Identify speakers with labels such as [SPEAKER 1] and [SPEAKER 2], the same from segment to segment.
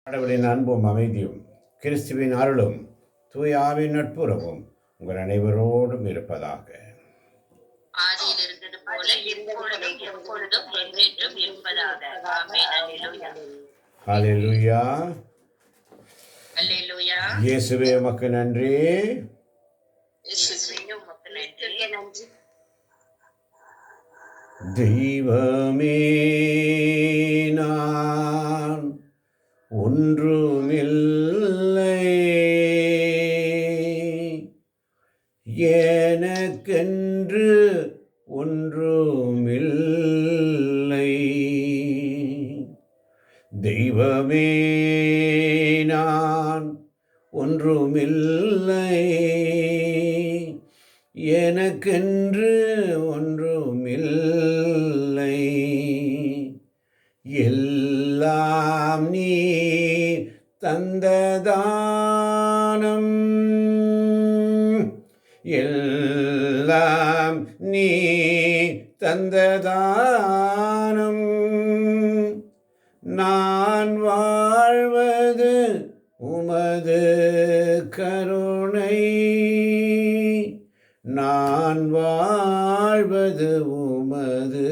[SPEAKER 1] கடவுளின் அன்பும் அமைதியும் கிறிஸ்துவின் அருளும் தூய ஆவின் நட்புறவும் உங்கள் அனைவரோடும் இருப்பதாக.
[SPEAKER 2] ஆதியில் இருந்தது போல இப்பொழுதும் எப்பொழுதும் என்றென்றும் இருப்பதாக. ஆமென். அல்லேலூயா.
[SPEAKER 1] ஹல்லேலூயா.
[SPEAKER 2] அல்லேலூயா.
[SPEAKER 1] இயேசுவே உமக்கு நன்றி.
[SPEAKER 2] இயேசுவே உமக்கு நன்றி.
[SPEAKER 1] தெய்வமே நான் ஒன்றுமில்லை, எனக்கென்று ஒன்றுமில்லை. தெய்வமே நான் ஒன்றுமில்லை, எனக்கென்று ஒன்றுமில்லை. எல்லாம் நீ தந்ததானம், எல்லாம் நீ தந்ததானம். நான் வாழ்வது உமது கருணை, நான் வாழ்வது உமது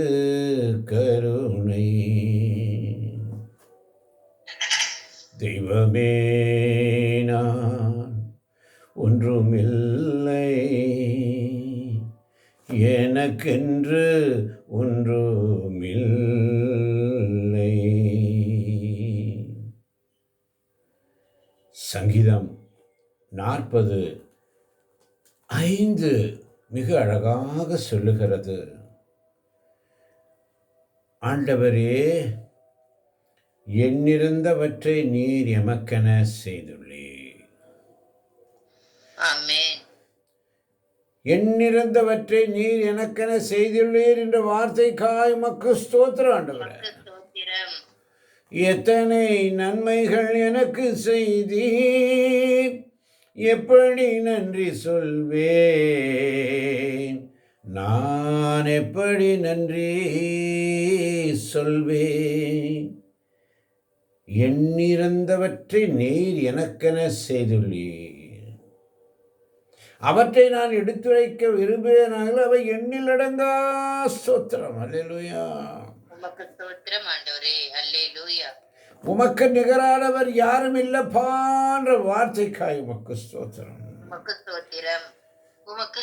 [SPEAKER 1] கருணை. தெய்வமே நான் ஒன்றுமில்லை, எனக்கென்று ஒன்றுமில்லை. சங்கீதம் 40:5 மிக அழகாக சொல்லுகிறது, ஆண்டவரே எண்ணிறந்தவற்றை நீர் எமக்கென செய்துள்ளீர்.
[SPEAKER 2] ஆமென்.
[SPEAKER 1] எண்ணிறந்தவற்றை நீர் எனக்கென செய்துள்ளீர் என்ற வார்த்தைக்காய் உமக்கு ஸ்தோத்திரம் ஆண்டவரே. எத்தனை நன்மைகள் எனக்கு செய்தீர், எப்படி நன்றி சொல்வேன், நான் எப்படி நன்றி சொல்வேன். எண்ணிறந்தவற்றை நீர் எனக்கென செய்துள்ளீர், அவற்றை நான் எடுத்துரைக்க விரும்புவேனாக அவை எண்ணில் அடங்கா. ஸ்தோத்திரம். அல்லேலூயா.
[SPEAKER 2] உமக்கு ஸ்தோத்திரம் ஆண்டவரே. அல்லேலூயா.
[SPEAKER 1] உமக்கு நிகரானவர் யாரும் இல்லப்பான்ற வார்த்தைக்காய் உமக்கு ஸ்தோத்திரம்.
[SPEAKER 2] உமக்கு ஸ்தோத்திரம். உமக்கு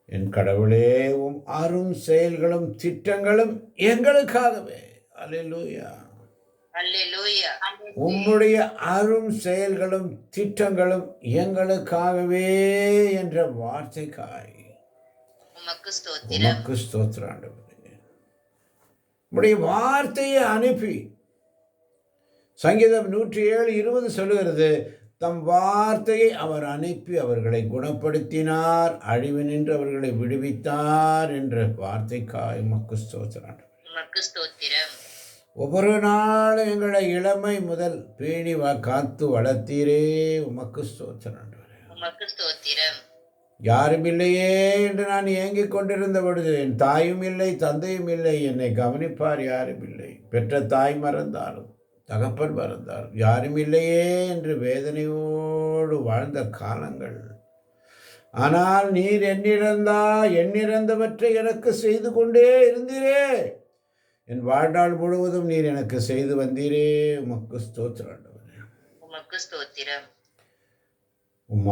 [SPEAKER 1] என் கடவுளே, உம் அரும் செயல்களும் திட்டங்களும் எங்களுக்காகவே. அல்லேலூயா.
[SPEAKER 2] அல்லேலூயா.
[SPEAKER 1] உம்முடைய அரும் செயல்களும் திட்டங்களும் எங்களுக்காகவே என்ற வார்த்தைக்காய்
[SPEAKER 2] உமக்கு ஸ்தோத்திரம்.
[SPEAKER 1] உமக்கு ஸ்தோத்திரம் ஆண்டவரே. உம்முடைய வார்த்தையை அனுப்பி, சங்கீதம் 107:20 சொல்லுகிறது, தம் வார்த்தையை அவர் அனுப்பி அவர்களை குணப்படுத்தினார், அழிவு நின்று அவர்களை விடுவித்தார் என்ற வார்த்தைக்காய் உமக்கு ஸ்தோத்திரம்.
[SPEAKER 2] உமக்கு ஸ்தோத்திரம்.
[SPEAKER 1] ஒவ்வொரு நாளும் எங்களை இளமை முதல் பேணி காத்து வளர்த்தீரே, உமக்கு ஸ்தோத்திரம்.
[SPEAKER 2] உமக்கு ஸ்தோத்திரம்.
[SPEAKER 1] யாரும் இல்லையே என்று நான் ஏங்கிக் கொண்டிருந்த பொழுது, என் தாயும் இல்லை தந்தையும் இல்லை, என்னை கவனிப்பார் யாரும் இல்லை, பெற்ற தாய் மறந்தாலும் தகப்பன் மறந்தாலும் யாரும் இல்லையே என்று வேதனையோடு வாழ்ந்த காலங்கள். ஆனால் நீர் எண்ணிறந்தவற்றை எனக்கு செய்து கொண்டே இருந்தீரே, என் வாழ்நாள் முழுவதும் நீர் எனக்கு செய்து வந்தீரே, உமக்கு ஸ்தோத்திரம்.
[SPEAKER 2] உமக்கு ஸ்தோத்திரம்.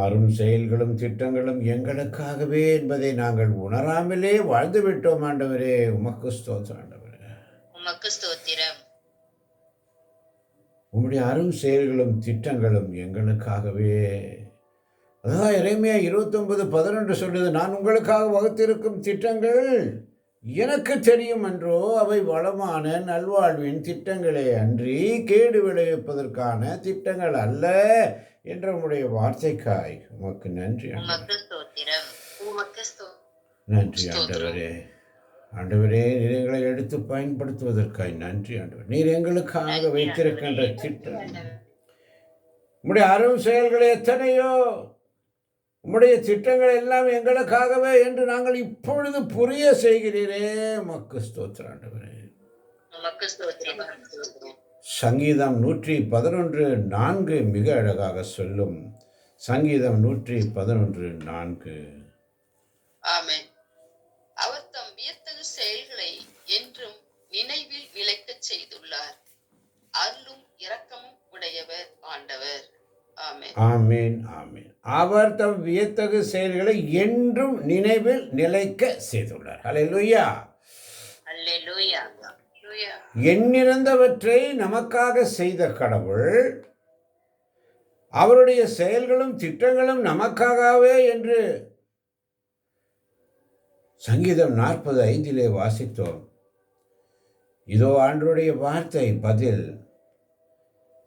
[SPEAKER 1] அரும் செயல்களும் திட்டங்களும் எங்களுக்காகவே என்பதை நாங்கள் உணராமலே வாழ்ந்து விட்டோம் ஆண்டவரே, உமக்கு ஸ்தோத்திரம் ஆண்டவரே.
[SPEAKER 2] உமக்கு ஸ்தோத்திரம்.
[SPEAKER 1] உம்முடைய அரும் செயல்களும் திட்டங்களும் எங்களுக்காகவே. அதான் எரேமியா 29:11 சொல்றது, நான் உங்களுக்காக வகுத்திருக்கும் திட்டங்கள் எனக்கு தெரியும் என்றோ, அவை வளமான நல்வாழ்வின் திட்டங்களே அன்றி கேடு விளைவிப்பதற்கான திட்டங்கள் அல்ல என்ற உம்முடைய வார்த்தைக்காய் உமக்கு நன்றி. நன்றி ஆண்டவரே. ஆண்டவரே, நீர் எங்களை எடுத்து பயன்படுத்துவதற்காய் நன்றி ஆண்டவர். நீர் எங்களுக்காக வைத்திருக்கின்ற திட்டம், உம்முடைய அரும் செயல்களை எத்தனையோ, உம்முடைய திட்டங்கள் எல்லாம் எங்களுக்காகவே என்று நாங்கள் இப்பொழுது புரிய செய்கிறீரே, உமக்கு ஸ்தோத்திரம் ஆண்டவரே. சங்கீதம் 111:4 மிக அழகாக சொல்லும். சங்கீதம் 111:4.
[SPEAKER 3] ஆமென். அவர் தம் வியத்தகு செயல்களை என்றும் நினைவில் நிலைக்கச் செய்துள்ளார். அருளும் இரக்கமும் உடையவர் ஆண்டவர். ஆமென்.
[SPEAKER 1] ஆமேன், ஆமேன். அவர் தம் வியத்தகு செயல்களை என்றும் நினைவில் நிலைக்க செய்துள்ளார். அல்லேலூயா.
[SPEAKER 2] அல்லேலூயா.
[SPEAKER 3] அல்லேலூயா.
[SPEAKER 1] எண்ணிறந்தவற்றை நமக்காக செய்த கடவுள் அவருடைய செயல்களும் திட்டங்களும் நமக்காகவே என்று சங்கீதம் 45 வாசித்தோம். இதோ ஆண்டவருடைய வார்த்தை பதில்.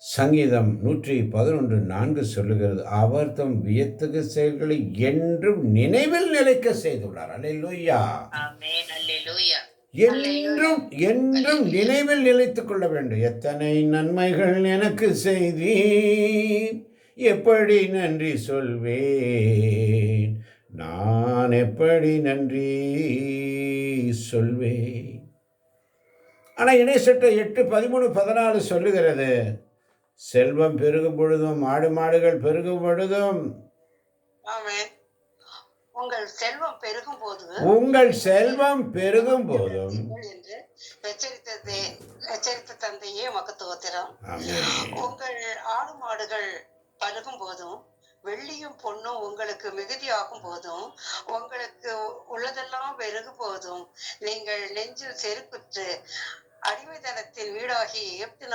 [SPEAKER 1] சங்கீதம் 111:4 சொல்லுகிறது, அவர் தம் வியத்தகு செயல்களை என்றும் நினைவில் நிலைக்க செய்துள்ளார். அல்லேலூயா.
[SPEAKER 2] ஆமென். அல்லேலூயா.
[SPEAKER 1] என்றும் என்றும் நினைவில் நிலைத்துக் கொள்ள வேண்டும். எத்தனை நன்மைகள் எனக்கு செய்தீர், எப்படி நன்றி சொல்வேன், நான் எப்படி நன்றி சொல்வேன். ஆனால் இணைசட்ட 8:13-14 சொல்லுகிறது, செல்வம் பெருகும் பொழுதும் ஆடு மாடுகள் பெருகும் பொழுதும்
[SPEAKER 3] ஆமென். உங்கள் செல்வம் பெருகும் போது
[SPEAKER 1] உங்கள் செல்வம் பெருகும் போதும்
[SPEAKER 3] என்று எச்சரித்த தந்தையே உமக்கு ஸ்தோத்திரம்.
[SPEAKER 1] ஆமென்.
[SPEAKER 3] உங்கள் ஆடு மாடுகள் பருகும் போதும் வெள்ளியும் பொன்னும் உங்களுக்கு மிகுதியாகும் போதும் உங்களுக்கு உள்ளதெல்லாம் பெருகும் போதும் நீங்கள் நெஞ்சில் செருக்குற்று அடிமைத்தனத்தின் வீடாகி எகிப்து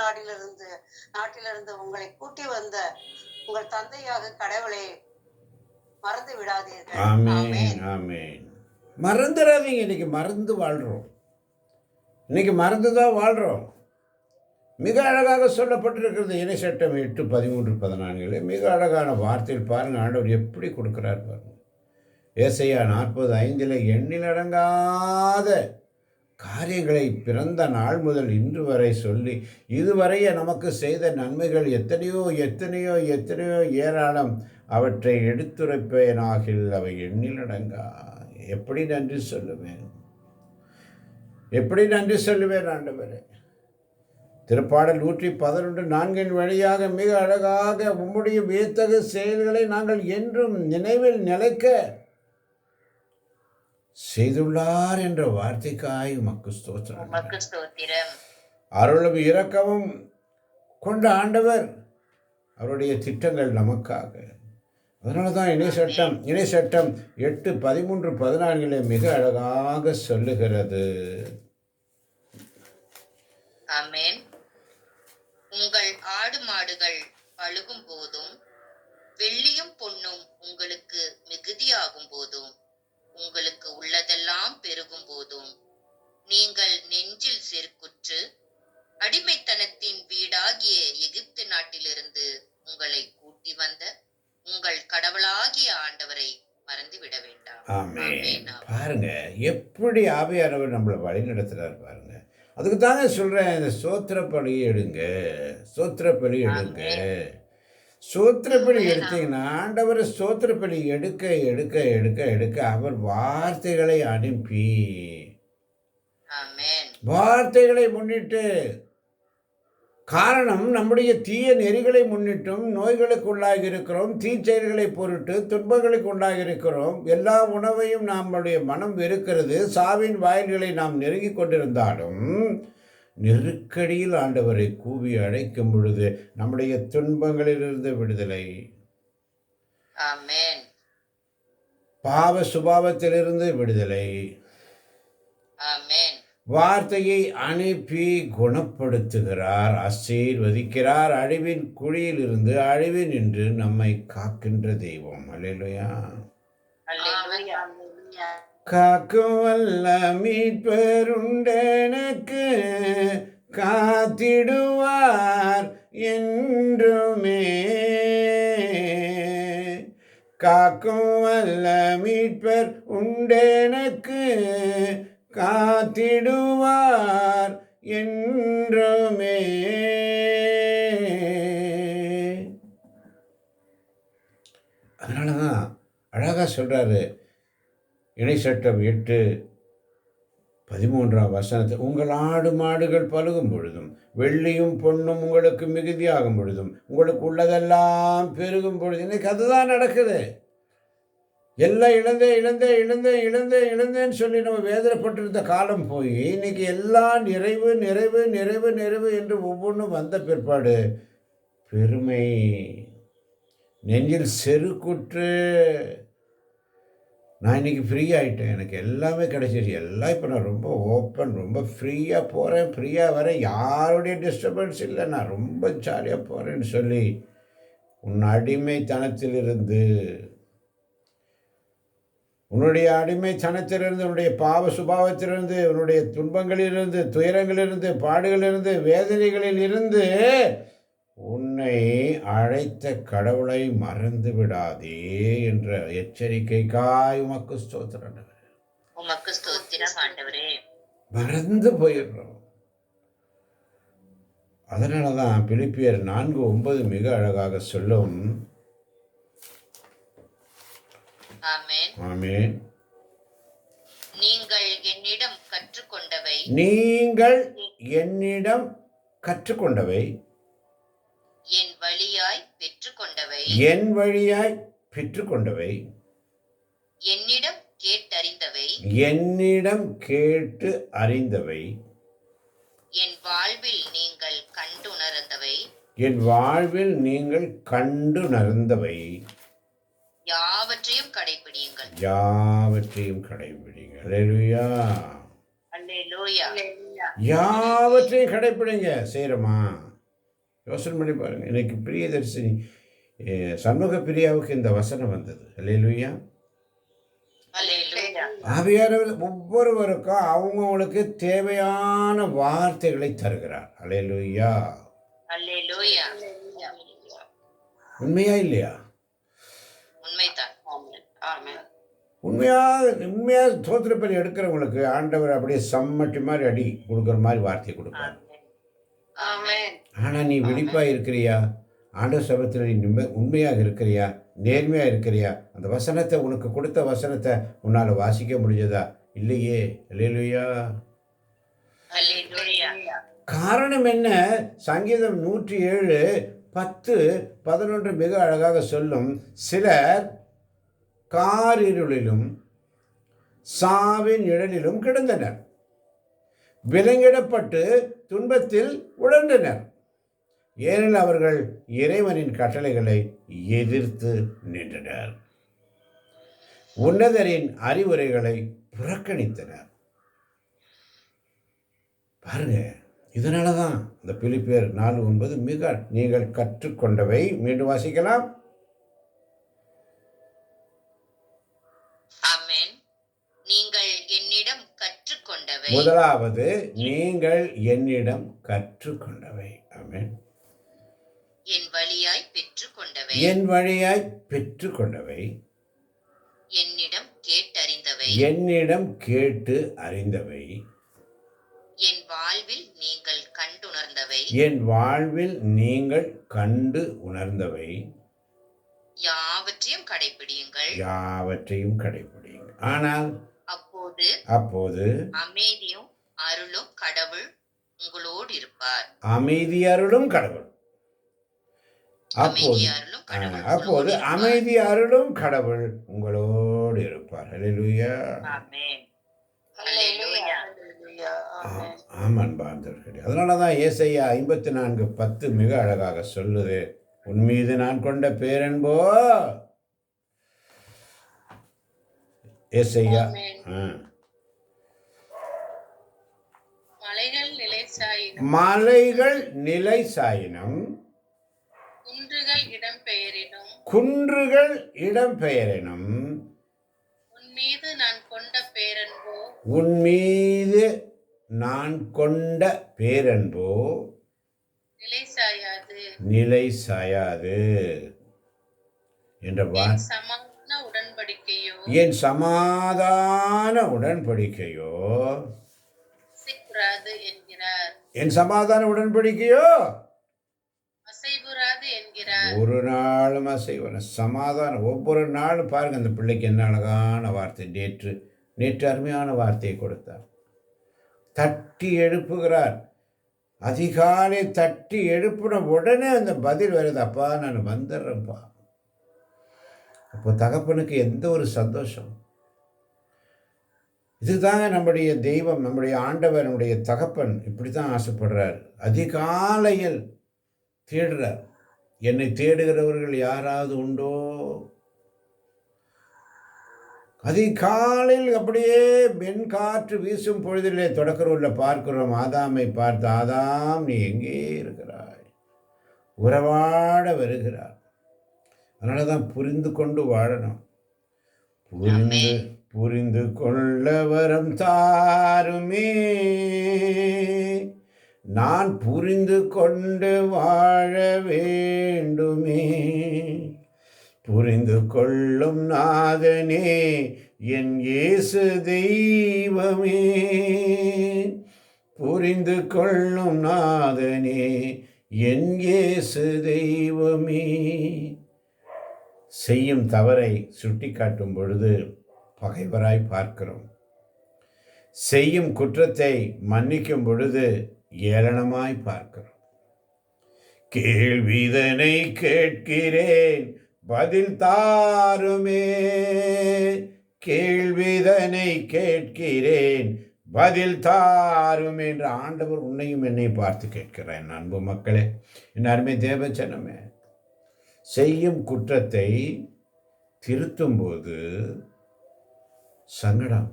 [SPEAKER 3] நாட்டிலிருந்து உங்களை கூட்டி வந்த உங்கள் தந்தையாக கடவுளை மறந்து விடாதீர்கள்.
[SPEAKER 1] ஆமென்,
[SPEAKER 3] ஆமென்.
[SPEAKER 1] ஆமென். மறந்துடாதீங்க. இன்னைக்கு மறந்து வாழ்கிறோம். இன்னைக்கு மறந்து தான் வாழ்கிறோம். மிக அழகாக சொல்லப்பட்டிருக்கிறது இணைசட்டம் 8:13-14 மிக அழகான வார்த்தையில் பாருங்கள் ஆண்டவர் எப்படி கொடுக்கிறார் பாருங்க. ஏசாயா 40:5 எண்ணிலடங்காத காரியங்களை பிறந்த நாள் முதல் இன்று வரை சொல்லி இதுவரைய நமக்கு செய்த நன்மைகள் எத்தனையோ எத்தனையோ எத்தனையோ ஏராளம், அவற்றை எடுத்துரைப்பேனாகில் அவை எண்ணிலடங்கா. எப்படி நன்றி சொல்லுவேன், எப்படி நன்றி சொல்லுவேன் ஆண்டவரே. திருப்பாடல் 111:4 வழியாக மிக அழகாக உம்முடைய வியத்தகு செயல்களை நாங்கள் என்றும் நினைவில் நிலைக்க செய்துள்ளார் என்ற வார்த்தைக்காய் உமக்கு ஸ்தோத்திரம்.
[SPEAKER 2] உமக்கு ஸ்தோத்திரம்.
[SPEAKER 1] அருளும் இரக்கமும் கொண்ட ஆண்டவர், அவருடைய திட்டங்கள் நமக்காக. அதனால தான் இணைசட்டம் 8:13-14 மிக அழகாக சொல்லுகிறது.
[SPEAKER 2] ஆமென். உங்கள் ஆடு மாடுகள் பழுகும் போதும் வெள்ளியும் பொன்னும் உங்களுக்கு மிகுதியாகும் போதும் உங்களுக்கு உள்ளதெல்லாம் பெருகும் போதும் நீங்கள் நெஞ்சில் செருக்குற்று அடிமைத்தனத்தின் வீடாகிய எகிப்து நாட்டிலிருந்து உங்களை கூட்டி வந்த உங்கள் கடவுளாகிய ஆண்டவரை மறந்துவிட வேண்டாம்.
[SPEAKER 1] ஆமென். பாருங்க எப்படி ஆவியானவர் நம்மளை வழி நடத்துறாரு பாருங்க. அதுக்கு தானே சொல்றேன், இந்த சோத்திரப்பலி எடுங்க, சோத்திரப்பலி எடுங்க. சோத்திரப்பலி எடுத்தீங்கன்னா ஆண்டவர் சோத்திரப்பலி எடுக்க எடுக்க எடுக்க எடுக்க அவர் வார்த்தைகளை அனுப்பி
[SPEAKER 2] ஆமென்.
[SPEAKER 1] வார்த்தைகளை முன்னிட்டு, காரணம் நம்முடைய தீய நெறிகளை முன்னிட்டும் நோய்களுக்கு உள்ளாகி இருக்கிறோம், தீச்செயல்களை பொருட்டு துன்பங்களுக்கு உள்ளாகி இருக்கிறோம். எல்லா உணவையும் நம்முடைய மனம் வெறுக்கிறது. சாவின் வாயில்களை நாம் நெருங்கி கொண்டிருந்தாலும் நெருக்கடியில் ஆண்டவரை கூவி அழைக்கும் பொழுது நம்முடைய துன்பங்களிலிருந்து விடுதலை,
[SPEAKER 2] ஆமென்.
[SPEAKER 1] பாவ சுபாவத்திலிருந்து விடுதலை,
[SPEAKER 2] ஆமென்.
[SPEAKER 1] வார்த்தையை அனுப்பி குணப்படுத்துகிறார், ஆசீர்வதிக்கிறார். அழிவின் குழியிலிருந்து அழிவின் நின்று நம்மை காக்கின்ற தெய்வம். அல்லேலூயா.
[SPEAKER 2] அல்லேலூயா.
[SPEAKER 1] காக்கும் வல்ல மீட்பருண்டெனக்கு, காத்திடுவார் என்றுமே. காக்கும் வல்ல மீட்பர் உண்டெனக்கு, காத்திடுவார் என்றுமே. அதனாலதான் அழகா சொல்றாரு இணைசட்டம் 13ஆம் வசனத்தில் உங்கள் ஆடு மாடுகள் பலுகும் பொழுதும் வெள்ளியும் பொன்னும் உங்களுக்கு மிகுதியாகும் பொழுதும் உங்களுக்கு உள்ளதெல்லாம் பெருகும் பொழுது. இன்னைக்கு அதுதான் நடக்குது. எல்லாம் இழந்தேன்னு சொல்லி நம்ம வேதனைப்பட்டிருந்த காலம் போய் இன்னைக்கு எல்லாம் நிறைவு நிறைவு நிறைவு நிறைவு என்று ஒவ்வொன்றும் வந்த பிற்பாடு பெருமை, நெஞ்சில் செருக்குற்று, நான் இன்னைக்கு ஃப்ரீ ஆகிட்டேன், எனக்கு எல்லாமே கிடைச்சிருச்சு, எல்லாம் இப்போ நான் ரொம்ப ஓப்பன், ரொம்ப ஃப்ரீயாக போகிறேன், ஃப்ரீயாக வரேன், யாருடைய டிஸ்டர்பன்ஸ் இல்லை, நான் ரொம்ப ஜாலியாக போகிறேன்னு சொல்லி உன் அடிமைத்தனத்திலிருந்து, உன்னுடைய அடிமைத்தனத்திலிருந்து, உன்னுடைய பாவ சுபாவத்திலிருந்து, உன்னுடைய துன்பங்களிலிருந்து, துயரங்களிலிருந்து, பாடுகளிலிருந்து, வேதனைகளில் இருந்து உன்னை அழைத்த கடவுளை மறந்து விடாதே என்ற எச்சரிக்கைக்காய் உமக்கு ஸ்தோத்திரம்.
[SPEAKER 2] உமக்கு ஸ்தோத்திரம் ஆண்டவரே.
[SPEAKER 1] மறந்து போயிடுறோம். அதனால தான் பிலிப்பியர் 4:9 மிக அழகாக சொல்லும்.
[SPEAKER 2] ஆமென்.
[SPEAKER 1] ஆமென்.
[SPEAKER 2] நீங்கள் என்னிடம் கற்றுக்கொண்டவை,
[SPEAKER 1] நீங்கள் என்னிடம் கற்றுக்கொண்டவை,
[SPEAKER 2] என் வழியாய் பெற்றுக்கொண்டவை,
[SPEAKER 1] என் வழியாய் பெற்றுக்கொண்டவை,
[SPEAKER 2] என்னிடம் கேட்டறிந்தவை,
[SPEAKER 1] என்னிடம் கேட்டு அறிந்தவை,
[SPEAKER 2] என் வாழ்வில் நீங்கள் கண்டுணர்ந்தவை,
[SPEAKER 1] என் வாழ்வில் நீங்கள் கண்டுணர்ந்தவை
[SPEAKER 2] யாவற்றையும் கடைபிடியுங்கள்.
[SPEAKER 1] யாவற்றையும் கடைபிடிங்க. அல்லேலூயா.
[SPEAKER 2] அல்லேலூயா.
[SPEAKER 1] யாவற்றையும் கடைபிடிங்க. செய்கிறோமா? யோசனை பண்ணி பாருங்க. இன்னைக்கு பிரியதர்சினி சண்முக பிரியாவுக்கு இந்த வசனம் வந்தது. அல்லேலூயா.
[SPEAKER 2] அல்லேலூயா.
[SPEAKER 1] ஆவியானவர் ஒவ்வொருவருக்கும் அவங்களுக்கு தேவையான வார்த்தைகளை தருகிறார். அல்லேலூயா.
[SPEAKER 2] அல்லேலூயா.
[SPEAKER 1] உண்மையா இல்லையா?
[SPEAKER 2] உண்மைதான்.
[SPEAKER 3] ஆமென்.
[SPEAKER 1] உண்மையாக தோத்திரப்பலி எடுக்கிறவங்களுக்கு ஆண்டவர் அப்படியே சம்மட்டி மாதிரி அடி கொடுக்குற மாதிரி வார்த்தையை கொடுப்பார்.
[SPEAKER 3] ஆமென்.
[SPEAKER 1] ஆனால் நீ விழிப்பாக இருக்கிறியா? ஆண்டவர் சபத்தில் நீ உண்மையாக இருக்கிறியா? நேர்மையாக இருக்கிறியா? அந்த வசனத்தை, உனக்கு கொடுத்த வசனத்தை உன்னால் வாசிக்க முடிஞ்சதா? இல்லையே. அல்லேலூயா.
[SPEAKER 2] அல்லேலூயா.
[SPEAKER 1] காரணம் என்ன? சங்கீதம் 107 10 11 மிக அழகாக சொல்லும். சிலர் காரிருளிலும் சாவின் நிழலிலும் கிடந்தனர், விலங்கிடப்பட்டு துன்பத்தில் உழன்றனர், ஏனெனில் அவர்கள் இறைவனின் கட்டளைகளை எதிர்த்து நின்றனர், உன்னதரின் அறிவுரைகளை புறக்கணித்தனர். பாருங்க, இதனால தான் இந்த பிலிப்பியர் 4:9 மிக நீங்கள் கற்றுக்கொண்டவை. மீண்டும் வாசிக்கலாம்.
[SPEAKER 2] ஆமென். நீங்கள் என்னிடம் கற்றுக்கொண்டவை,
[SPEAKER 1] முதலாவது நீங்கள் என்னிடம் கற்றுக்கொண்டவை. ஆமென்.
[SPEAKER 2] என் வழியாய் பெற்றுக்கொண்டவை,
[SPEAKER 1] என் வழியாய் பெற்றுக்கொண்டவை,
[SPEAKER 2] என்னிடம் கேட்டறிந்தவை,
[SPEAKER 1] என்னிடம் கேட்டு அறிந்தவை,
[SPEAKER 2] என் வாழ்வில் நீங்கள் கண்டுணர்ந்தவை,
[SPEAKER 1] என் வாழ்வில் நீங்கள் கண்டு உணர்ந்தவை
[SPEAKER 2] யாவற்றையும் கடைபிடியுங்கள்.
[SPEAKER 1] யாவற்றையும் கடைபிடியுங்கள். ஆனால் அப்போது
[SPEAKER 2] அமைதியும் அருளும் கடவுள் உங்களோடு இருப்பார்.
[SPEAKER 1] அமைதி அருளும் கடவுள்.
[SPEAKER 2] அமைதி அருளும் கடவுள்
[SPEAKER 1] அப்போது அமைதி அருளும் கடவுள் உங்களோடு இருப்பார். அல்லேலூயா.
[SPEAKER 2] ஆமென். அல்லேலூயா.
[SPEAKER 1] ஆம் அன்பார்ந்தவர்களே, அதனால தான் ஏசாயா 54:10 மிக அழகாக சொல்லுது. உன் மீது நான் கொண்ட பேரன்போ. ஏசாயா மலைகள் நிலை சாயினும் குன்றுகள் இடம் பெயரினும் உன் மீது நான் கொண்ட பேரன்போ நிலை சாயாது என்ற என் சமாதான உடன்படிக்கையோ என் சமாதான உடன்படிக்கையோ ஒரு நாளும் அசைவன சமாதானம். ஒவ்வொரு நாளும் பாருங்க, அந்த பிள்ளைக்கு என்ன அழகான வார்த்தை. நேற்று அருமையான வார்த்தையை கொடுத்தார். தட்டி எழுப்புகிறார். அதிகாலை தட்டி எழுப்பின உடனே அந்த பதில் வருது, அப்பா நான் வந்துடுறேன்ப்பா. அப்போ தகப்பனுக்கு எந்த ஒரு சந்தோஷம். இதுதாங்க நம்முடைய தெய்வம், நம்முடைய ஆண்டவர், நம்முடைய தகப்பன் இப்படித்தான் ஆசைப்படுறார். அதிகாலையில் தேடுறார். என்னை தேடுகிறவர்கள் யாராவது உண்டோ? அதிகாலையில் அப்படியே வெண்காற்று வீசும் பொழுதிலே தொடக்கருள்ள பார்க்கிறோம். ஆதாமை பார்த்து, ஆதாம் நீ எங்கே இருக்கிறாய்? உறவாட வருகிறார். அதனால தான் புரிந்து கொண்டு வாழணும். புரிந்து புரிந்து கொள்ள வரம் தாருமே, நான் புரிந்து கொண்டு வாழ வேண்டுமே. புரிந்து கொள்ளும் நாதனே என் இயேசு தெய்வமே, புரிந்து கொள்ளும் நாதனே என் இயேசு தெய்வமே. செய்யும் தவறை சுட்டி காட்டும் பொழுது பகைவராய் பார்க்கிறோம். செய்யும் குற்றத்தை மன்னிக்கும் பொழுது ஏளனமாய் பார்க்கிறோம். கேள்விதனை கேட்கிறேன் பதில் தாருமே, கேள்விதனை கேட்கிறேன் பதில் தாருமே என்று ஆண்டவர் உன்னையும் என்னை பார்த்து கேட்கிறேன். அன்பு மக்களே, என் அருமை தேவச்சனமே, செய்யும் குற்றத்தை திருத்தும் போது சங்கடம்,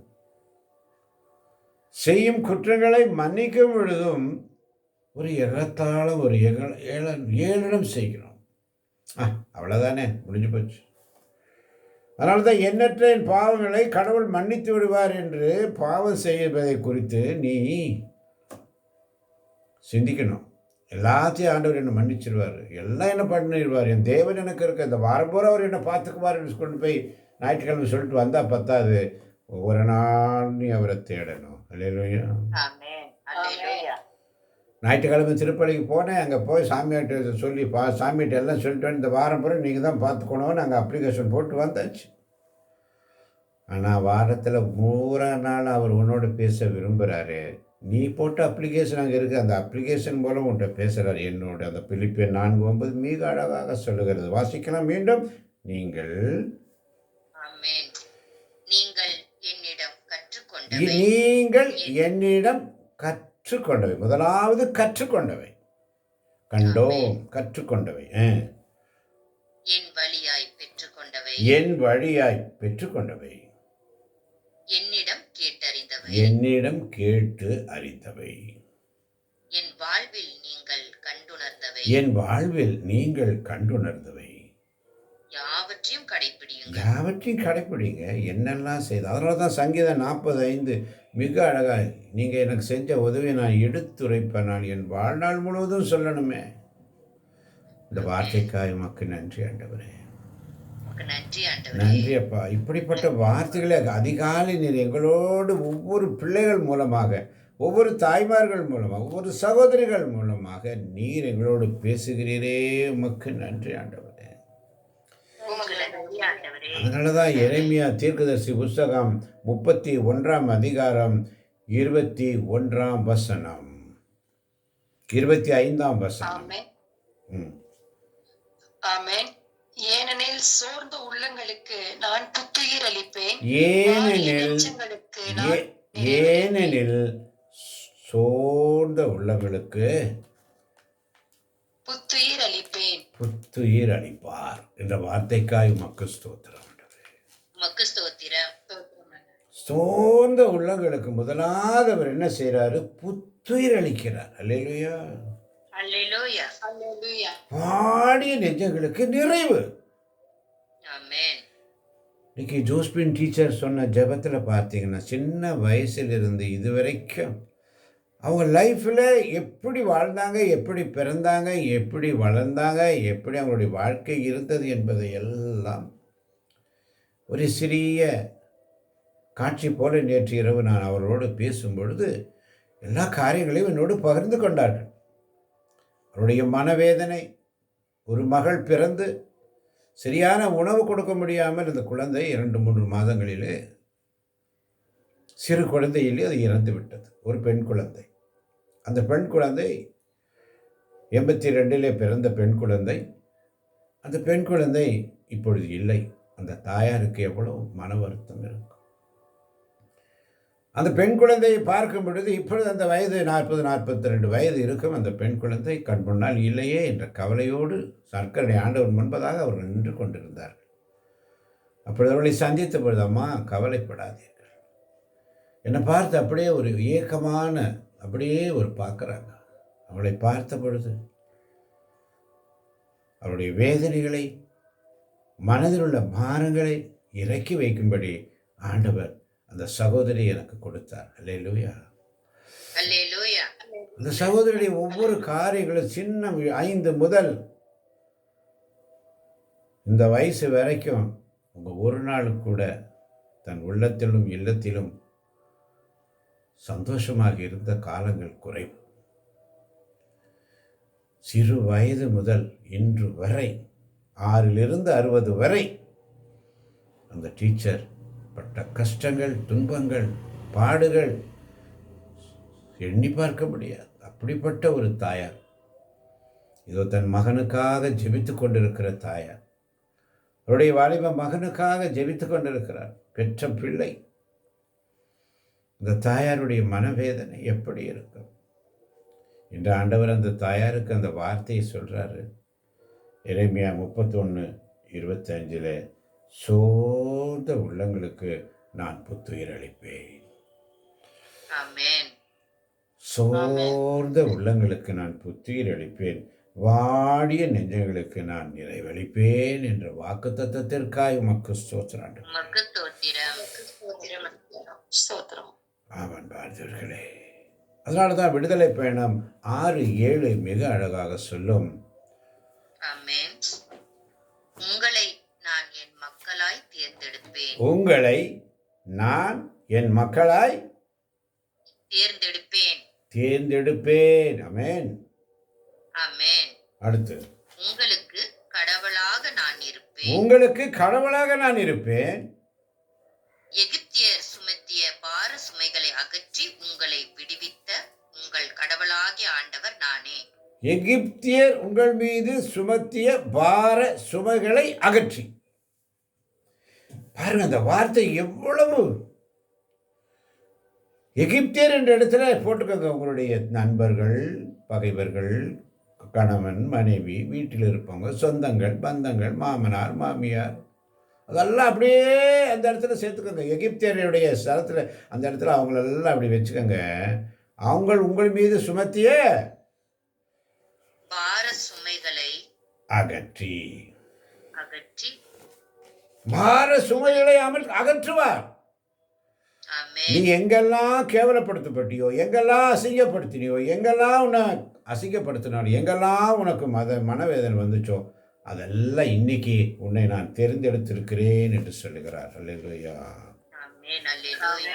[SPEAKER 1] செய்யும் குற்றங்களை மன்னிக்கும் பொழுதும் ஒரு எகத்தாளம், ஒரு ஏளனம் செய்கிறோம். அவ்வளோதானே, முடிஞ்சு போச்சு. அதனால தான் எண்ணற்ற என் பாவங்களை கடவுள் மன்னித்து விடுவார் என்று பாவம் செய்வதை குறித்து நீ சிந்திக்கணும். எல்லாத்தையும் ஆண்டவர் என்னை மன்னிச்சிருவார், எல்லாம் என்ன பண்ணிடுவார், என் தேவன் எனக்கு இருக்க, இந்த வாரம் பூரா அவர் என்னை பார்த்துக்குவார் என்று கொண்டு போய் ஞாயிற்றுக்கிழமை சொல்லிட்டு வந்தால் பத்தாது, ஒவ்வொரு நாள் நீ அவரை தேடணும். அல்லேலூயா. ஞாயிற்றுக்கிழமை திருப்பலிக்கு போனேன், அங்கே போய் சாமியார்கிட்ட சொல்லி சாமிகிட்ட எல்லாம் சொல்லிட்டு இந்த வாரம் பூரா நீங்கள் தான் பார்த்துக்கணும்னு அங்கே அப்ளிகேஷன் போட்டு வந்தாச்சு. ஆனால் வாரத்தில் பூரா நாள் அவர் உன்னோட பேச விரும்புகிறாரு. நீ போட்ட அப்ளிகேஷன் அங்கே இருக்குது, அந்த அப்ளிகேஷன் மூலம் உன்கிட்ட பேசுகிறார். என்னோட அந்த பிலிப்பியர் 4:9 மிக அழகாக சொல்லுகிறது. வாசிக்கலாம் மீண்டும். நீங்கள் என்னிடம் கற்றுக்கொண்டவை, முதலாவது கற்றுக்கொண்டவை, கண்டோம், கற்றுக்கொண்டவை,
[SPEAKER 2] என் வழியாய் பெற்றுக்கொண்டவை,
[SPEAKER 1] என் வழியாய் பெற்றுக்கொண்டவை,
[SPEAKER 2] என்னிடம் கேட்டறிந்தவை,
[SPEAKER 1] என்னிடம் கேட்டு அறிந்தவை,
[SPEAKER 2] என் வாழ்வில் நீங்கள் கண்டுணர்ந்தவை,
[SPEAKER 1] என் வாழ்வில் நீங்கள் கண்டுணர்ந்தவை,
[SPEAKER 2] யாவற்றையும் கடைப்பிடியுங்கள்,
[SPEAKER 1] யாவற்றையும் கடைப்பிடிங்க. என்னெல்லாம் செய்து, அதனால தான் சங்கீதம் 45 மிக அழகாய், நீங்கள் எனக்கு செஞ்ச உதவியை நான் எடுத்துரைப்பேன், நான் என் வாழ்நாள் முழுவதும் சொல்லணுமே. இந்த வார்த்தைக்காய் உமக்கு நன்றி ஆண்டவரே, நன்றி அப்பா. இப்படிப்பட்ட வார்த்தைகளை அதிகாலை நீர் எங்களோடு ஒவ்வொரு பிள்ளைகள் மூலமாக, ஒவ்வொரு தாய்மார்கள் மூலமாக, ஒவ்வொரு சகோதரிகள் மூலமாக நீர் எங்களோடு பேசுகிறீரே, உமக்கு நன்றி ஆண்டவரே. அதனால தான் எரேமியா தீர்க்கதரிசி புஸ்தகம் 31 அதிகாரம் 21 வசனம், 25 வசனம்.
[SPEAKER 3] ஏனெனில் சோர்ந்த உள்ளங்களுக்கு நான் புத்துயிர் அளிப்பேன்,
[SPEAKER 1] ஏனெனில் சோர்ந்த உள்ளங்களுக்கு
[SPEAKER 3] புத்துயிர் அளிப்பேன்,
[SPEAKER 1] புத்துயிர் அளிப்பார் என்ற வார்த்தைக்காய் உமக்கு ஸ்தோத்திரம். சோர்ந்த உள்ளங்களுக்கு முதலாவது அவர் என்ன செய்யறாரு? புத்துயிர் அளிக்கிறார். அல்லேலூயா,
[SPEAKER 2] அல்லேலூயா,
[SPEAKER 3] அல்லேலூயா.
[SPEAKER 1] பாடிய நெஞ்சங்களுக்கு நிறைவு.
[SPEAKER 2] ஆமென்.
[SPEAKER 1] இன்னைக்கு ஜோஸ்பின் டீச்சர் சொன்ன ஜெபத்தில் பார்த்தீங்கன்னா, சின்ன வயசிலிருந்து இதுவரைக்கும் அவங்க லைஃப்பில் எப்படி வாழ்ந்தாங்க, எப்படி பிறந்தாங்க, எப்படி வளர்ந்தாங்க, எப்படி அவங்களுடைய வாழ்க்கை இருந்தது என்பதை எல்லாம் ஒரு சிறிய காட்சி போல நேற்று இரவு நான் அவர்களோடு பேசும்பொழுது எல்லா காரியங்களையும் என்னோடு பகிர்ந்து கொண்டார்கள். அவருடைய மனவேதனை, ஒரு மகள் பிறந்து சரியான உணவு கொடுக்க முடியாமல் இந்த குழந்தை 2-3 மாதங்களிலே சிறு குழந்தையிலே அது இறந்து விட்டது. ஒரு பெண் குழந்தை. அந்த பெண் குழந்தை 82 பிறந்த பெண் குழந்தை. அந்த பெண் குழந்தை இப்பொழுது இல்லை. அந்த தாயாருக்கு எவ்வளவு மன வருத்தம் இருக்கும். அந்த பெண் குழந்தையை பார்க்கும் பொழுது இப்பொழுது அந்த வயது 42 வயது இருக்கும். அந்த பெண் குழந்தை கண் முன்னால் இல்லையே என்ற கவலையோடு சர்க்கரை ஆண்டவர் முன்பதாக அவர்கள் நின்று கொண்டிருந்தார்கள். அப்பொழுது அவர்களை சந்தித்த பொழுது, அம்மா கவலைப்படாதீர்கள். என்னை பார்த்து அப்படியே ஒரு ஏக்கமான அப்படியே ஒரு பார்க்குறாங்க. அவளை பார்த்த பொழுது அவருடைய வேதனைகளை, மனதில் உள்ள பாரங்களை இறக்கி வைக்கும்படி ஆண்டவர் அந்த சகோதரி எனக்கு கொடுத்தார். அல்லேலூயா.
[SPEAKER 2] அல்லேலூயா.
[SPEAKER 1] அந்த சகோதரியுடைய ஒவ்வொரு காரியங்களும் சின்ன 5 முதல் இந்த வயசு வரைக்கும் உங்க ஒரு நாள் கூட தன் உள்ளத்திலும் இல்லத்திலும் சந்தோஷமாக இருந்த காலங்கள் குறைவு. சிறு வயது முதல் இன்று வரை 6 60 வரை அந்த டீச்சர் பட்ட கஷ்டங்கள், துன்பங்கள், பாடுகள் எண்ணி பார்க்க முடியாது. அப்படிப்பட்ட ஒரு தாயார். இதோ தன் மகனுக்காக ஜெபித்து கொண்டிருக்கிற தாயார். அவருடைய வாலிப மகனுக்காக ஜெபித்து கொண்டிருக்கிறார். பெற்ற பிள்ளை. இந்த தாயாருடைய மனவேதனை எப்படி இருக்கும்? இன்று ஆண்டவர் அந்த தாயாருக்கு அந்த வார்த்தையை சொல்றாரு. எரேமியா 31:25 சோர்ந்த உள்ளங்களுக்கு நான் புத்துயிர் அளிப்பேன்.
[SPEAKER 2] ஆமென்.
[SPEAKER 1] சோர்ந்த உள்ளங்களுக்கு நான் புத்துயிர் அளிப்பேன், வாடிய நெஞ்சங்களுக்கு நான் நிறைவளிப்பேன் என்ற வாக்குத்தத்தத்திற்காய் உமக்கு ஸ்தோத்திரம்.
[SPEAKER 2] உமக்கு ஸ்தோத்திரம்.
[SPEAKER 3] ஸ்தோத்திரம்.
[SPEAKER 1] ஆமன் பார்த்தவர்களே. அதனால தான் விடுதலை பயணம் 6:7 மிக அழகாக சொல்லும்.
[SPEAKER 2] ஆமென். உங்களை நான் என் மக்களாய் தேர்ந்தெடுப்பேன்.
[SPEAKER 1] உங்களை நான் என் மக்களாய்
[SPEAKER 2] தேர்ந்தெடுப்பேன்.
[SPEAKER 1] தேர்ந்தெடுப்பேன். ஆமென்.
[SPEAKER 2] ஆமென்.
[SPEAKER 1] அடுத்து,
[SPEAKER 2] உங்களுக்கு கடவுளாக நான் இருப்பேன்.
[SPEAKER 1] உங்களுக்கு கடவுளாக நான் இருப்பேன்.
[SPEAKER 2] எகிப்தியர் சுமத்திய பார சுமைகளை அகற்றி உங்களை விடுவித்த உங்கள் கடவுளாகிய ஆண்டவர் நானே.
[SPEAKER 1] எகிப்தியர் உங்கள் மீது சுமத்திய பார சுமைகளை அகற்றி. பாருங்க அந்த வார்த்தை எவ்வளவு. எகிப்தியர் என்ற இடத்துல போட்டுக்கோங்க. உங்களுடைய நண்பர்கள், பகைவர்கள், கணவன், மனைவி, வீட்டில் இருப்பவங்க, சொந்தங்கள், பந்தங்கள், மாமனார், மாமியார், அதெல்லாம் அப்படியே அந்த இடத்துல சேர்த்துக்கோங்க. எகிப்தியருடைய ஸ்தலத்தில் அந்த இடத்துல அவங்களெல்லாம் அப்படி வச்சுக்கோங்க. அவங்க உங்கள் மீது சுமத்திய
[SPEAKER 2] பார சுமைகளை
[SPEAKER 1] அகற்றி.
[SPEAKER 2] அகற்றி.
[SPEAKER 1] பார சுமைகளை அகற்றுவார்.
[SPEAKER 2] ஆமென்.
[SPEAKER 1] நீ எங்கெல்லாம் கேவலப்படுத்தப்பட்டியோ, எங்கெல்லாம் அசிங்கப்படுத்தினியோ, எங்கெல்லாம் உன்னை அசிங்கப்படுத்தினாலும், எங்கெல்லாம் உனக்கு மனவேதனை வந்துச்சோ, அதெல்லாம் இன்னைக்கு உன்னை நான் தேர்ந்தெடுத்திருக்கிறேன் என்று சொல்லுகிறார். அல்லேலூயா.
[SPEAKER 2] ஆமென். அல்லேலூயா.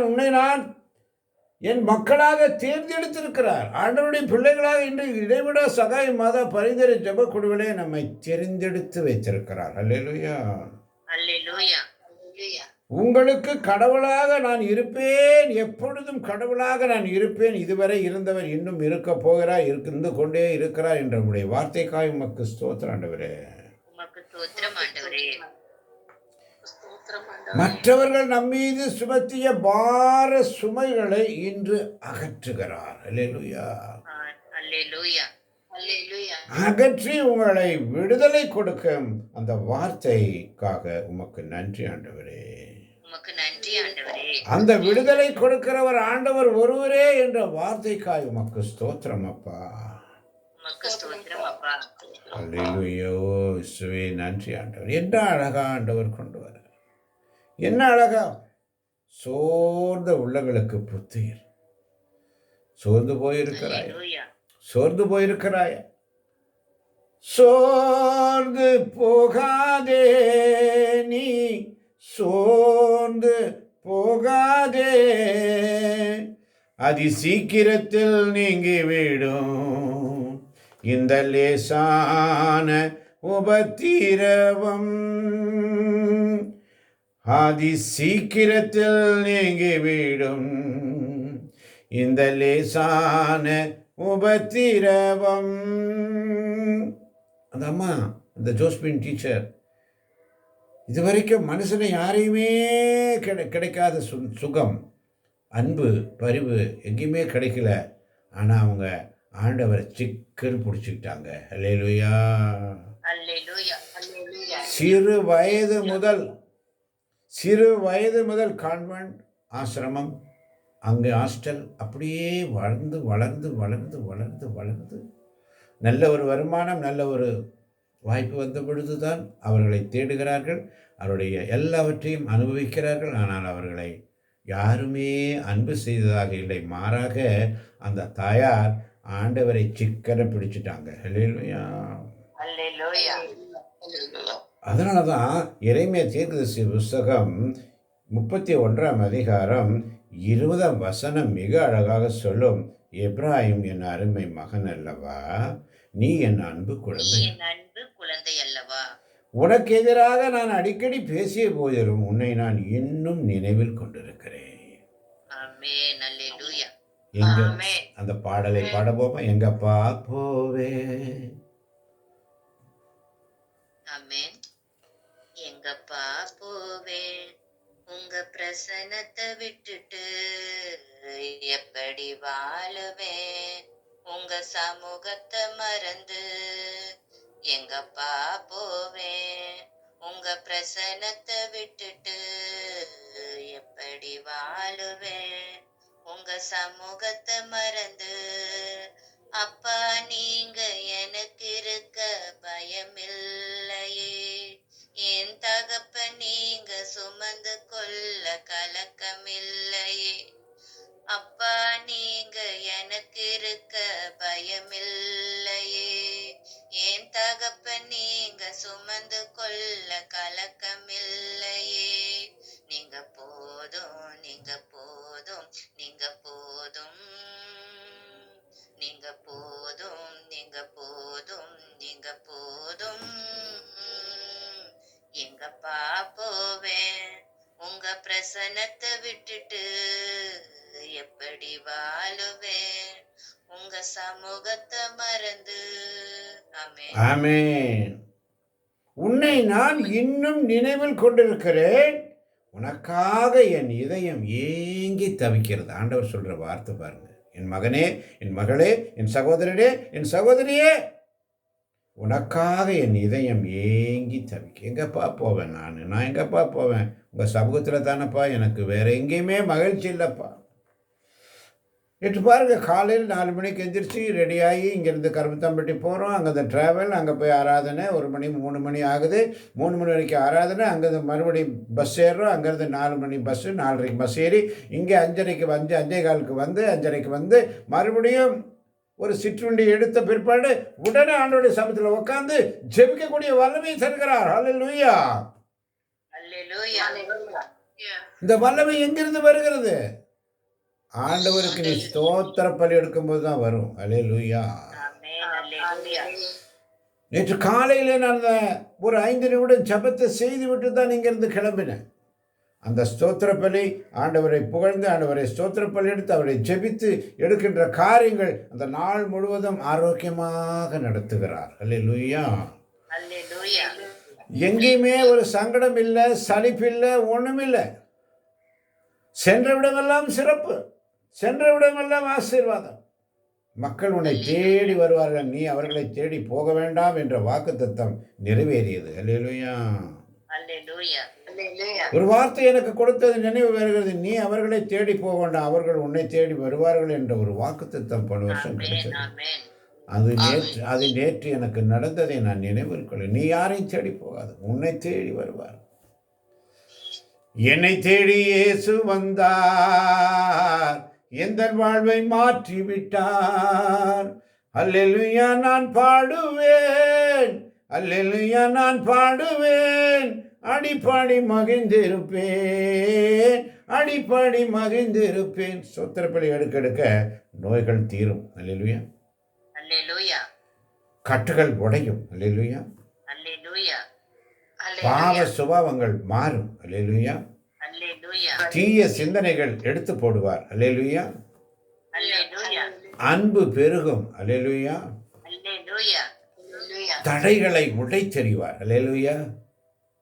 [SPEAKER 1] உன்னை நான் என் மக்களாக தேர்ந்தெடுத்திருக்கிறார். ஆண்டவருடைய பிள்ளைகளாக இன்று இடைவிட சகாய மாதா பரிந்துரை ஜெப குழுவிலே நம்மை தெரிந்தெடுத்து வைத்திருக்கிறார். அல்லேலூயா.
[SPEAKER 2] அல்லேலூயா.
[SPEAKER 1] உங்களுக்கு கடவுளாக நான் இருப்பேன், எப்பொழுதும் கடவுளாக நான் இருப்பேன். இதுவரை இருந்தவர் இன்னும் இருக்க போகிறார், இருந்து கொண்டே இருக்கிறார் என்ற உடைய வார்த்தைக்காய் உமக்கு ஸ்தோத்திரம் ஆண்டவரே.
[SPEAKER 2] உமக்கு ஸ்தோத்திரம் ஆண்டவரே.
[SPEAKER 1] மற்றவர்கள் நம்மீது சுமத்திய பார சுமைகளை இன்று அகற்றுகிறார். அல்லேலூயா.
[SPEAKER 2] அல்லேலூயா. அல்லேலூயா.
[SPEAKER 1] அகற்றி உங்களை விடுதலை கொடுக்கும் அந்த வார்த்தைக்காக உமக்கு நன்றி ஆண்டவரே.
[SPEAKER 2] உமக்கு நன்றி ஆண்டவரே.
[SPEAKER 1] அந்த விடுதலை கொடுக்கிறவர் ஆண்டவர் ஒருவரே என்ற வார்த்தைக்காய் உமக்கு ஸ்தோத்திரம் அப்பா.
[SPEAKER 2] உமக்கு ஸ்தோத்திரம் அப்பா.
[SPEAKER 1] அல்லேலூயா. இயேசுவே நன்றி ஆண்டவர். என்ன அழகா ஆண்டவர் கொண்டு வர, என்ன அழகா. சோர்ந்த உள்ளங்களுக்கு புத்துயிர். சோர்ந்து போயிருக்கிறாய்,
[SPEAKER 2] அல்லேலூயா.
[SPEAKER 1] சோர்ந்து போயிருக்கிறாய், சோர்ந்து போகாதே, நீ சோர்ந்து போகாதே, அதி சீக்கிரத்தில் நீங்கிவிடும் இந்த லேசான உபத்திரவம். ஆதி சீக்கிரத்தில் நீங்கிவிடும் இந்த லேசான உபத்திரவம். அந்த அம்மா, அந்த ஜோஸ்பின் டீச்சர், இதுவரைக்கும் மனுஷனை யாரையுமே கிடைக்காத சுகம், அன்பு, பரிவு எங்கேயுமே கிடைக்கல. ஆனால் அவங்க ஆண்டவரை சிக்கல் பிடிச்சிக்கிட்டாங்க. அல்லேலூயா.
[SPEAKER 2] அல்லேலூயா. அல்லேலூயா.
[SPEAKER 1] சிறு வயது முதல் கான்வென்ட், ஆசிரமம், அங்கே ஹாஸ்டல், அப்படியே வளர்ந்து வளர்ந்து வளர்ந்து வளர்ந்து வளர்ந்து நல்ல ஒரு வருமானம், நல்ல ஒரு வாய்ப்பு வந்த பொழுது தான் அவர்களை தேடுகிறார்கள், அவருடைய எல்லாவற்றையும் அனுபவிக்கிறார்கள். ஆனால் அவர்களை யாருமே அன்பு செய்ததாக இல்லை. மாறாக அந்த தாயார் ஆண்டவரை சிக்கன பிடிச்சிட்டாங்க. அல்லேலூயா.
[SPEAKER 2] அல்லேலூயா.
[SPEAKER 1] அதனால தான் எரேமியா தீர்க்கதரிசி புஸ்தகம் 31ஆம் அதிகாரம் 20ஆம் வசனம் மிக அழகாக சொல்லும். எப்ராயிம் என் அருமை மகன் அல்லவா, நீ என் அன்பு குழந்தை,
[SPEAKER 2] என் அன்பு குழந்தை அல்லவா.
[SPEAKER 1] உனக்கு எதிராக நான் அடிக்கடி பேசிய போதிலும் உன்னை நான் இன்னும் நினைவில் கொண்டிருக்கிறேன்.
[SPEAKER 2] ஆமென். அல்லேலூயா.
[SPEAKER 1] எங்க
[SPEAKER 2] ஆமென்.
[SPEAKER 1] அந்த பாடலை பாடப்போமா? எங்கப்பா போவே,
[SPEAKER 2] ஆமென். எங்கப்பா போவேன் உங்க பிரசன்னத்தை விட்டுட்டு, எப்படி வாழுவேன் உங்க சமூகத்தை மறந்து. எங்கப்பா போவேன் உங்க பிரசன்னத்தை விட்டுட்டு, எப்படி வாழுவேன் உங்க சமூகத்தை மறந்து. அப்பா, நீங்க எனக்கு இருக்க பயமில்லையே, என் தகப்ப நீங்க சுமந்து கொள்ள கலக்கமில்லையே. அப்பா, நீங்க எனக்கு இருக்க பயமில்லையே, என் தகப்ப நீங்க சுமந்து கொள்ள கலக்கமில்லையே. நீங்க போதும், நீங்க போதும், நீங்க போதும், நீங்க போதும், நீங்க போதும், நீங்க போதும். எங்கப்பா போவேன் உங்க பிரசன்னத்தை விட்டுட்டு, எப்படி வாழுவேன் உங்க சமூகத்தை மறந்து. ஆமென்.
[SPEAKER 1] ஆமென். உன்னை நான் இன்னும் நினைவில் கொண்டிருக்கிறேன், உனக்காக என் இதயம் ஏங்கி தவிக்கிறது. ஆண்டவர் சொல்ற வார்த்தை பாருங்க. என் மகனே, என் மகளே, என் சகோதரனே, என் சகோதரியே, உனக்காக என் இதயம் ஏங்கி தவிக்க. எங்கப்பா போவேன் நான் எங்கப்பா போவேன்? உங்கள் சமூகத்தில் தானப்பா, எனக்கு வேற எங்கேயுமே மகிழ்ச்சி இல்லைப்பா. நேற்று பாருங்கள், காலையில் 4 மணிக்கு எந்திரிச்சு ரெடியாகி இங்கேருந்து கரும்புத்தம்பட்டி போகிறோம். அங்கே அந்த ட்ராவல், அங்கே போய் ஆராதனை 1 மணி 3 மணி ஆகுது. 3 மணி வரைக்கும் ஆராதனை, அங்கேருந்து மறுபடியும் பஸ் ஏறுறோம். அங்கேருந்து 4 மணி பஸ்ஸு, 4:30 பஸ் ஏறி இங்கே 5:30க்கு 5:15க்கு வந்து 5:30க்கு வந்து மறுபடியும் ஒரு சிற்றுண்டி எடுத்த பிற்பாடு உடனே ஆண்டவருடைய சமூகத்தில் உட்கார்ந்து ஜெபிக்கக்கூடிய வல்லமையை தருகிறார். அல்லேலூயா.
[SPEAKER 2] அல்லேலூயா.
[SPEAKER 1] இந்த வல்லமை எங்கிருந்து வருகிறது? ஆண்டவருக்கு நீ ஸ்தோத்திர பலி எடுக்கும்போது தான் வரும். அல்லேலூயா.
[SPEAKER 2] ஆமென். அல்லேலூயா.
[SPEAKER 1] நேற்று காலையில் நான் ஒரு 5 நிமிடம் ஜெபத்தை செய்து விட்டு தான் இங்கிருந்து கிளம்பினேன். அந்த ஸ்தோத்திர பலி, ஆண்டவரை புகழ்ந்து ஆண்டவரை ஸ்தோத்திர பலி எடுத்து அவரை ஜெபித்து எடுக்கின்ற காரியங்கள் அந்த நாள் முழுவதும் ஆரோக்கியமாக நடத்துகிறார். அல்லேலூயா.
[SPEAKER 2] அல்லேலூயா.
[SPEAKER 1] எங்கேயுமே ஒரு சங்கடம் இல்லை, சலிப்பு இல்லை, ஒன்றுமில்லை. சென்ற விடமெல்லாம் சிறப்பு, சென்ற விடமெல்லாம் ஆசீர்வாதம். மக்கள் உன்னை தேடி வருவார்கள், நீ அவர்களை தேடி போக வேண்டாம் என்ற வாக்குத்தத்தம் நிறைவேறியது. அல்லேலூயா.
[SPEAKER 2] அல்லேலூயா.
[SPEAKER 1] ஒரு வார்த்தை எனக்கு கொடுத்தது நினைவு வருகிறது. நீ அவர்களை தேடி போக வேண்டாம், அவர்கள் உன்னை தேடி வருவார்கள் என்ற ஒரு வாக்குத்தத்தம் பல வருஷம் கிடைச்சது.
[SPEAKER 2] ஆமென்.
[SPEAKER 1] அது நேற்று எனக்கு நடந்ததை நான் நினைவில் கொள்ள. நீ யாரையும் தேடி போகாது, உன்னை தேடி வருவார். என்னை தேடி இயேசு வந்தார், எந்த வாழ்வை மாற்றி விட்டார். அல்லேலூயா நான் பாடுவேன், அல்லேலூயா நான் பாடுவேன், அடிப்பாடி மகிழ்ந்திருப்பேன், அடிப்பாடி மகிழ்ந்திருப்பேன். சொத்திரப்படி எடுக்க நோய்கள் தீரும். அல்லேலூயா.
[SPEAKER 2] அல்லேலூயா.
[SPEAKER 1] கட்டுகள் உடையும். அல்லேலூயா.
[SPEAKER 2] அல்லேலூயா.
[SPEAKER 1] பாவ சுபாவங்கள் மாறும். அல்லேலூயா.
[SPEAKER 2] அல்லேலூயா.
[SPEAKER 1] தீய சிந்தனைகள் எடுத்து போடுவார். அல்லேலூயா.
[SPEAKER 2] அல்லேலூயா.
[SPEAKER 1] அன்பு பெருகும். அல்லேலூயா.
[SPEAKER 2] அல்லேலூயா.
[SPEAKER 3] Hallelujah.
[SPEAKER 1] தடைகளை உடைத்தெறிவார். அல்லேலூயா.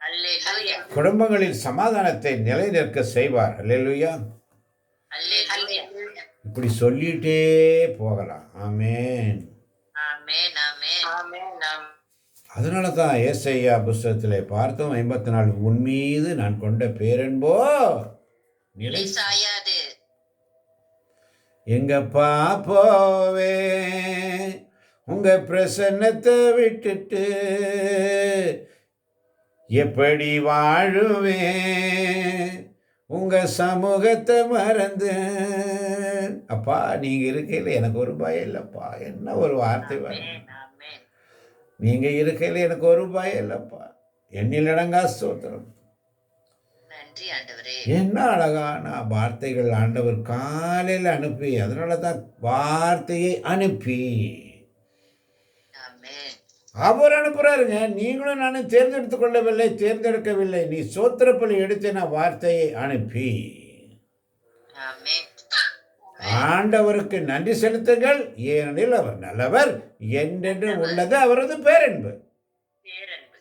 [SPEAKER 2] அல்லேலூயா.
[SPEAKER 1] குடும்பங்களில் சமாதானத்தை நிலைநிற்க செய்வார். அல்லேலூயா.
[SPEAKER 2] அல்லேலூயா.
[SPEAKER 3] Hallelujah.
[SPEAKER 1] இப்படி சொல்லிட்டே போகலாம். ஆமென்.
[SPEAKER 2] ஆமென். ஆமென்.
[SPEAKER 3] Amen. Amen.
[SPEAKER 1] அதனால தான் ஏசாயா புஸ்தகத்திலே பார்த்தோம் 54 உன் மீது நான் கொண்ட பேரன்போ
[SPEAKER 2] நிலை
[SPEAKER 1] நிலை
[SPEAKER 2] சாயாது.
[SPEAKER 1] எங்கப்பா போவேன் உங்க பிரசன்னத்தை விட்டுட்டு எப்படி வாழுவேன் உங்க சமூகத்தை மறந்து. அப்பா நீங்க இருக்கையில் எனக்கு ஒரு பயம் இல்லைப்பா. என்ன ஒரு வார்த்தை வரும்.
[SPEAKER 2] ஆமென். ஆமென்.
[SPEAKER 1] நீங்க இருக்கையில் எனக்கு ஒரு பயம் இல்லைப்பா. எண்ணில் அடங்கா ஸ்தோத்திரம்.
[SPEAKER 2] நன்றி ஆண்டவரே.
[SPEAKER 1] என்ன அழகான வார்த்தைகள் ஆண்டவர் காலையில் அனுப்பி, அதனால தான் வார்த்தையை அனுப்பி
[SPEAKER 2] ஆமென்.
[SPEAKER 1] அவர் அனுப்புறாருங்க. நீங்களும் நானும் தேர்ந்தெடுக்கவில்லை. நீ சோத்திரப்பலி எடுத்த வார்த்தையை அனுப்பி
[SPEAKER 2] ஆமென்.
[SPEAKER 1] ஆண்டவருக்கு நன்றி செலுத்துங்கள், ஏனெனில் அவர் நல்லவர், என்றென்று உள்ளது அவரது பேரன்பு.
[SPEAKER 2] பேரன்பு.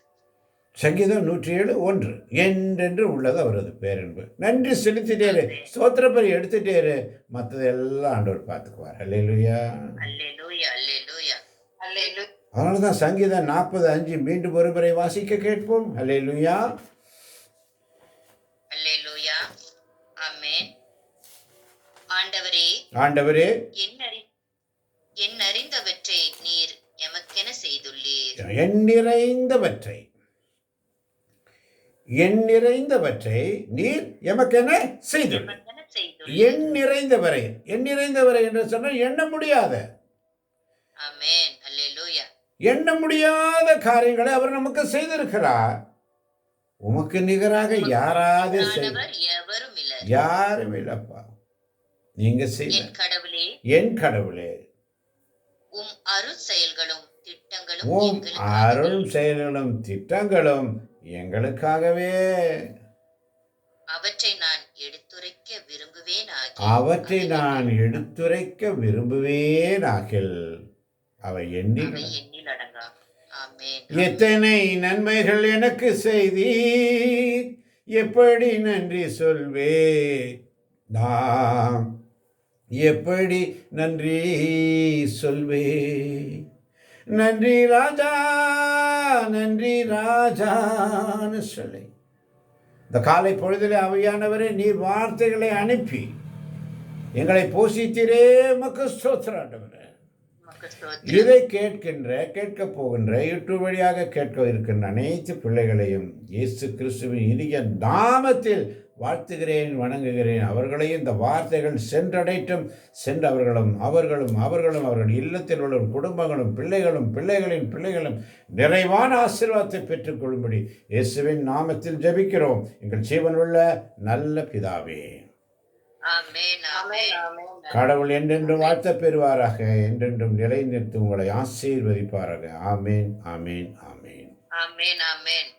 [SPEAKER 1] சங்கீதம் 107:1 என்றென்று உள்ளது அவரது பேரன்பு. நன்றி செலுத்திட்டேரு, ஸ்தோத்திரப்பலி எடுத்துட்டேரு, மற்றது எல்லாம் ஆண்டவர் பார்த்துக்குவார். அல்லேலூயா.
[SPEAKER 2] அல்லேலூயா. அல்லேலூயா.
[SPEAKER 3] Hallelujah.
[SPEAKER 1] அதனால தான் சங்கீதம் 40:5 மீண்டும் ஒருமுறை வாசிக்க கேட்போம். அல்லேலூயா.
[SPEAKER 2] அல்லேலூயா. ஆமென். ஆண்டவரே,
[SPEAKER 1] ஆண்டவரே
[SPEAKER 2] என் அறிந்தவற்றை நீர் எமக்கென செய்துள்ளீர்.
[SPEAKER 1] என் நிறைந்தவற்றை நீர் எமக்கென செய்துள்ளீர்.
[SPEAKER 2] எமக்கென செய்துள்ளீர்.
[SPEAKER 1] என் நிறைந்தவரை என்று சொன்னால் எண்ண முடியாத
[SPEAKER 2] ஆமென். அல்லேலூயா.
[SPEAKER 1] எண்ண முடியாத காரியங்களை அவர் நமக்கு செய்திருக்கிறார். உமக்கு நிகராக யாராவது
[SPEAKER 2] ஆண்டவர் எவரும் இல்லை.
[SPEAKER 1] யாரும் இல்லப்பா. நீங்க செய்த
[SPEAKER 2] என் கடவுளே,
[SPEAKER 1] என் கடவுளே,
[SPEAKER 2] உம் அருள் செயல்களும் திட்டங்களும்
[SPEAKER 1] உம்
[SPEAKER 2] எங்களுக்காகவே.
[SPEAKER 1] அருள் செயல்களும் திட்டங்களும் எங்களுக்காகவே.
[SPEAKER 2] அவற்றை நான் எடுத்துரைக்க
[SPEAKER 1] விரும்புவேனாகில் அவை எண்ணி
[SPEAKER 2] அவை எண்ணில் அடங்கா. ஆமென்.
[SPEAKER 1] எத்தனை நன்மைகள் எனக்கு செய்தீர், எப்படி நன்றி சொல்வே, நாம் எப்படி நன்றி சொல்வே. நன்றி ராஜா, நன்றி ராஜான்னு சொல்லி இந்த காலை பொழுதிலே ஆவியானவரே நீர் வார்த்தைகளை அனுப்பி எங்களை போஷித்தீரே, உமக்கு ஸ்தோத்திரம் ஆண்டவரே.
[SPEAKER 2] உமக்கு ஸ்தோத்திரம்.
[SPEAKER 1] இதை கேட்க போகின்ற யூடியூப் வழியாக கேட்க இருக்கின்ற அனைத்து பிள்ளைகளையும் இயேசு கிறிஸ்துவின் இனிய நாமத்தில் வாழ்த்துகிறேன், வணங்குகிறேன். அவர்களையும் இந்த வார்த்தைகள் சென்றடைட்டும். அவர்களும் அவர்கள் இல்லத்தில் உள்ள குடும்பங்களும் பிள்ளைகளின் பிள்ளைகளும் நிறைவான ஆசீர்வாதத்தை பெற்றுக்கொள்ளும்படி இயேசுவின் நாமத்தில் ஜெபிக்கிறோம் எங்கள் ஜீவனுள்ள நல்ல பிதாவே.
[SPEAKER 2] ஆமென்.
[SPEAKER 3] Amen.
[SPEAKER 2] ஆமென்.
[SPEAKER 3] Amen.
[SPEAKER 1] கடவுள் என்றென்றும் வாழ்த்த பெறுவாராக, என்றென்றும் நிலை நிறுத்தி உங்களை ஆசீர்வதிப்பாராக. ஆமேன், ஆமேன், ஆமேன்.
[SPEAKER 2] ஆமென். ஆமென்.